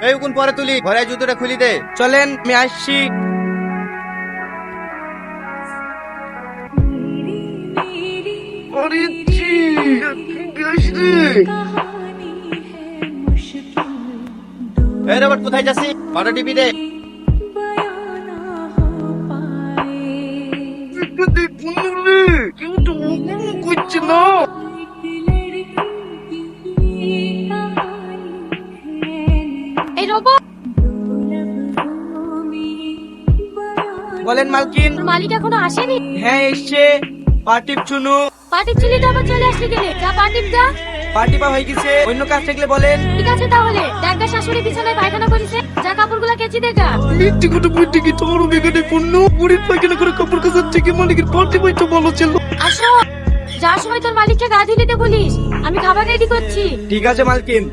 এই কোন পরে তুলি, ঘরে জুতোটা খুলি দে। চলেন আমি আসছি। এই রবার্ট কোথায় যাচ্ছি? অটো টিপি দে। কিন্তু করছে না। এই রোবট, বলেন মালকিন। তোর মালিক এখনো আসেনি? হ্যাঁ এসছে। পার্টিপ চুনু। পার্টির ছিলি তো আবার চলে আসলি গেলে, যা পার্টির যা। পার্টি পা হয়ে গেছে, অন্য কাজ থাকলে বলেন। ঠিক আছে তাহলে, দেখা শাশুড়ি বিছানায় পায়খানা করেছে, যা কাপড়গুলো কেচি দেখা। মিথ্যে কথা বলতে কি তোমার বেগানে পণ্য বুড়ির পায়খানা করে কাপড় কাচার থেকে মালিকের পার্টি পাইটা ভালো ছিল। আসো, যার সময় তোর মালিককে গা ধুয়ে দিতে বলিস, আমি খাবার রেডি করছি। ঠিক আছে মালকিন।